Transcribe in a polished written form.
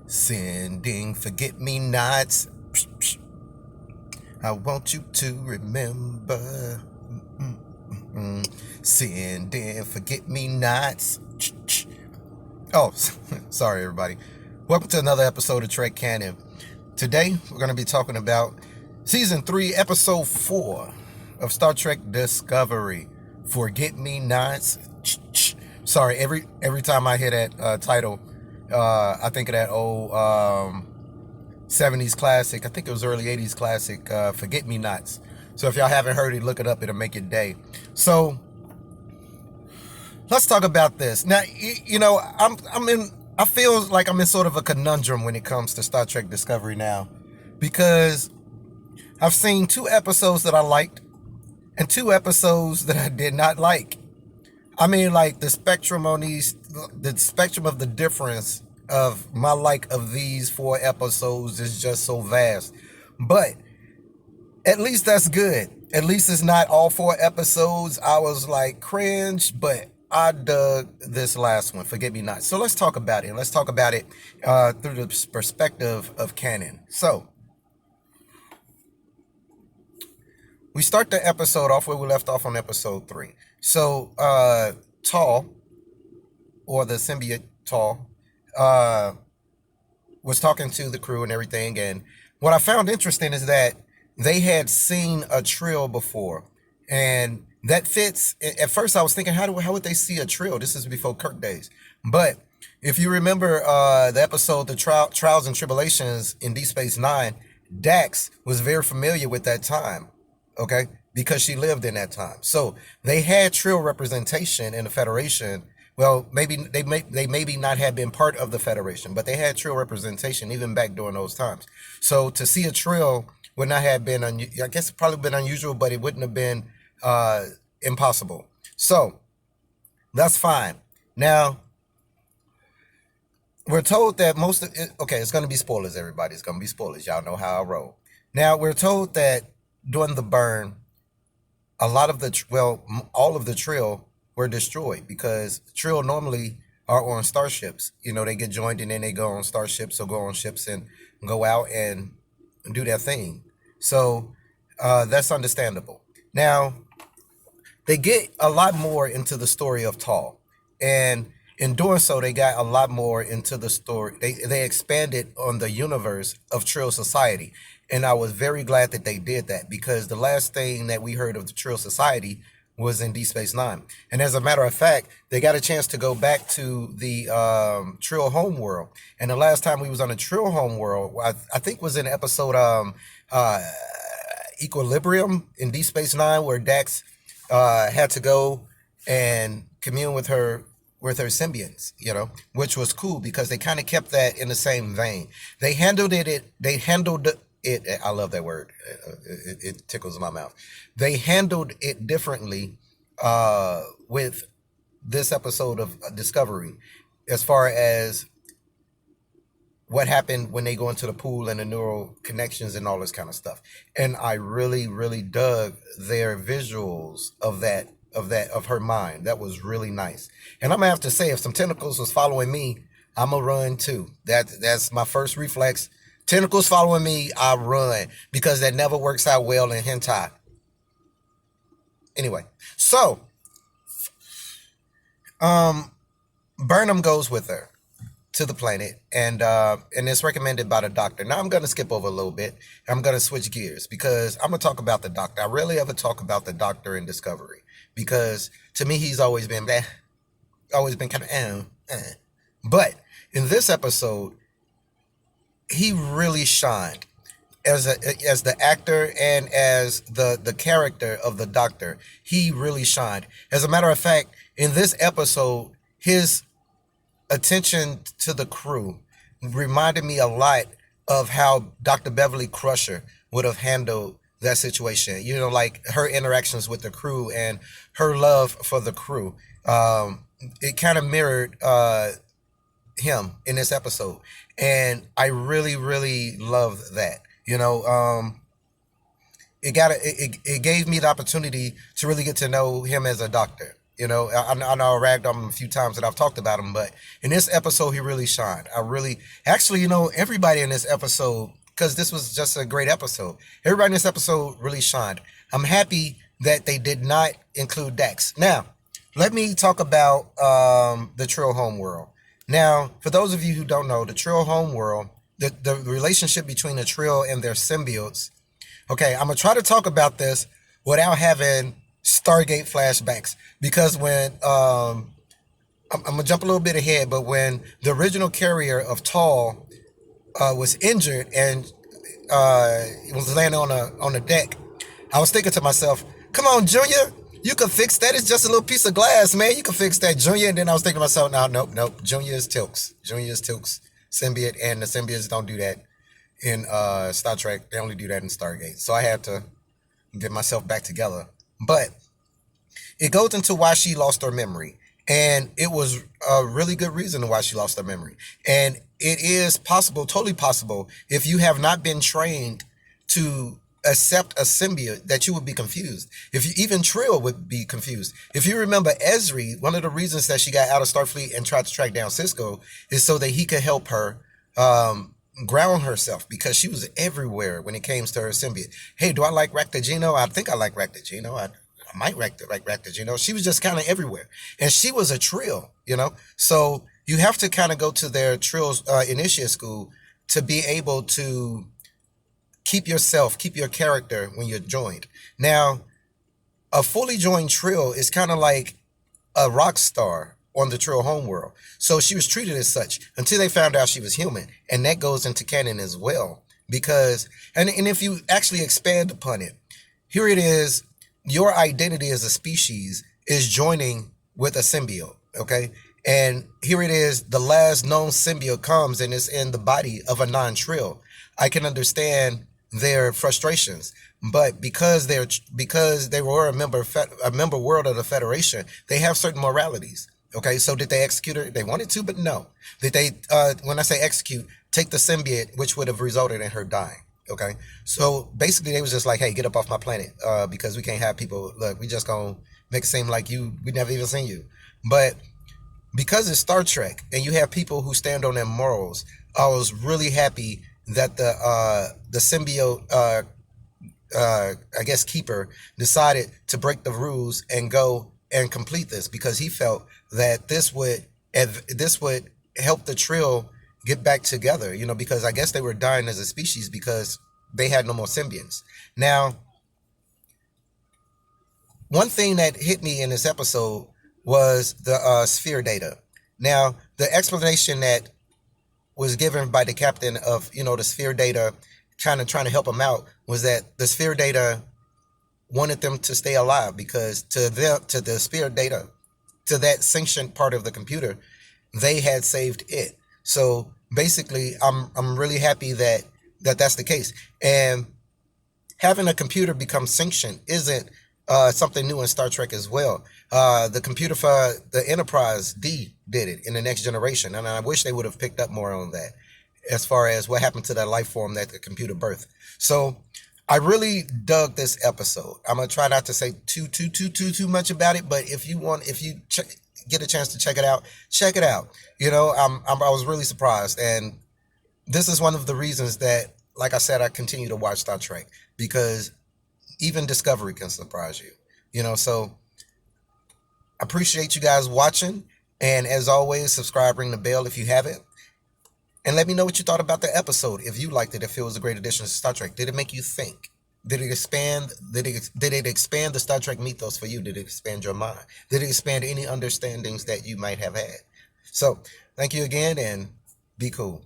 Sending forget-me-nots. I want you to remember. Sending forget-me-nots. Oh, sorry, everybody. Welcome to another episode of Trek Canon. Today, we're going to be talking about Season 3, Episode 4 of Star Trek Discovery. Forget-me-nots. Sorry, every time I hear that title, I think of that old 70s classic. I think it was early 80s classic, Forget-me-nots. So if y'all haven't heard it, look it up. It'll make your day. So let's talk about this. Now, I feel like I'm in sort of a conundrum when it comes to Star Trek Discovery now, because I've seen 2 episodes that I liked and 2 episodes that I did not like. I mean, like the spectrum of the difference of my like of these 4 episodes is just so vast. But at least that's good. At least it's not all 4 episodes. I was like cringe, but I dug this last one, Forget Me Not. So let's talk about it. Let's talk about it through the perspective of canon. So we start the episode off where we left off on episode 3. So Tall, or the symbiote Tall, was talking to the crew and everything. And what I found interesting is that they had seen a Trill before. And that fits. At first I was thinking, how would they see a Trill? This is before Kirk days. But if you remember the episode, the Trials and Tribulations in Deep Space Nine, Dax was very familiar with that time. Okay, because she lived in that time. So they had Trill representation in the Federation. Well, maybe they maybe not have been part of the Federation, but they had Trill representation even back during those times. So to see a Trill would not have been, I guess, probably been unusual, but it wouldn't have been impossible. So that's fine. Now we're told that most of it, okay, it's going to be spoilers, everybody. It's going to be spoilers. Y'all know how I roll. Now we're told that during the burn, all of the Trill were destroyed, because Trill normally are on starships. You know, they get joined and then they go on starships or go on ships and go out and do their thing. So that's understandable. Now, they get a lot more into the story of Tall. And in doing so, they got a lot more into the story. They expanded on the universe of Trill Society. And I was very glad that they did that, because the last thing that we heard of the Trill Society was in Deep Space Nine. And as a matter of fact, they got a chance to go back to the Trill homeworld. And the last time we was on a Trill homeworld, I think was in episode Equilibrium in Deep Space Nine, where Dax had to go and commune with her symbionts, which was cool, because they kind of kept that in the same vein. They handled it. I love that word. It tickles my mouth. They handled it differently with this episode of Discovery, as far as what happened when they go into the pool and the neural connections and all this kind of stuff. And I really, really dug their visuals of her mind. That was really nice. And I'm gonna have to say, if some tentacles was following me, I'm gonna run too. That's my first reflex. Tentacles following me, I run, because that never works out well in hentai. Anyway, so Burnham goes with her to the planet, and it's recommended by the doctor. Now I'm going to skip over a little bit. I'm going to switch gears, because I'm going to talk about the doctor. I rarely ever talk about the doctor in Discovery, because to me he's always been kind of But in this episode, he really shined as the actor and as the character of the doctor. He really shined. As a matter of fact, in this episode, his attention to the crew reminded me a lot of how Dr. Beverly Crusher would have handled that situation. Like her interactions with the crew and her love for the crew. It kind of mirrored him in this episode, and I really, really loved that. It gave me the opportunity to really get to know him as a doctor. You know, I know I ragged on him a few times that I've talked about him, but in this episode, he really shined. I really, actually, you know, everybody in this episode, because this was just a great episode. Everybody in this episode really shined. I'm happy that they did not include Dex. Now, let me talk about the Trill homeworld. Now, for those of you who don't know, the Trill homeworld, the relationship between the Trill and their symbiotes. Okay, I'm gonna try to talk about this without having Stargate flashbacks, because when I'm gonna jump a little bit ahead, but when the original carrier of Tall was injured and was laying on a deck, I was thinking to myself, "Come on, Junior, you can fix that. It's just a little piece of glass, man. You can fix that, Junior." And then I was thinking to myself, "No, nope, nope. Junior is Tilks. Junior is Tilks symbiote, and the symbiotes don't do that in Star Trek. They only do that in Stargate." So I had to get myself back together. But it goes into why she lost her memory. And it was a really good reason why she lost her memory. And it is possible, totally possible, if you have not been trained to accept a symbiote, that you would be confused. If you, even Trill would be confused. If you remember Esri, one of the reasons that she got out of Starfleet and tried to track down Cisco is so that he could help her ground herself, because she was everywhere when it came to her symbiote. Hey, do I like Ractagino? I think I like Ractagino. I might like Ractagino. She was just kind of everywhere. And she was a Trill, you know? So you have to kind of go to their Trill's initiate school to be able to keep yourself, keep your character when you're joined. Now, a fully joined Trill is kind of like a rock star on the Trill homeworld. So she was treated as such until they found out she was human. And that goes into canon as well. Because, and if you actually expand upon it, here it is, your identity as a species is joining with a symbiote, okay? And here it is, the last known symbiote comes and it's in the body of a non-Trill. I can understand their frustrations, but because they were a member world of the Federation, they have certain moralities. Okay, so did they execute her? They wanted to, but no. Did they? When I say execute, take the symbiote, which would have resulted in her dying. Okay, so basically they was just like, hey, get up off my planet, because we can't have people. Look, we just gonna make it seem like we never even seen you. But because it's Star Trek and you have people who stand on their morals, I was really happy that the symbiote, I guess, keeper decided to break the rules and go and complete this, because he felt that this would help the Trill get back together, you know, because I guess they were dying as a species because they had no more symbionts. Now, one thing that hit me in this episode was the sphere data. Now, the explanation that was given by the captain of, you know, the sphere data, trying to help him out, was that the sphere data wanted them to stay alive, because to the sphere data, to that sanctioned part of the computer, they had saved it. So basically, I'm really happy that that's the case. And having a computer become sanctioned isn't something new in Star Trek as well. The computer for the Enterprise D did it in the Next Generation, and I wish they would have picked up more on that, as far as what happened to that life form that the computer birthed. So I really dug this episode. I'm gonna try not to say too much about it, but if you get a chance to check it out, check it out. You know, I was really surprised, and this is one of the reasons that, like I said, I continue to watch Star Trek, because even Discovery can surprise you. You know, so I appreciate you guys watching, and as always, subscribe, ring the bell if you haven't. And let me know what you thought about the episode. If you liked it, if it was a great addition to Star Trek, did it make you think? Did it expand? Did it expand the Star Trek mythos for you? Did it expand your mind? Did it expand any understandings that you might have had? So, thank you again, and be cool.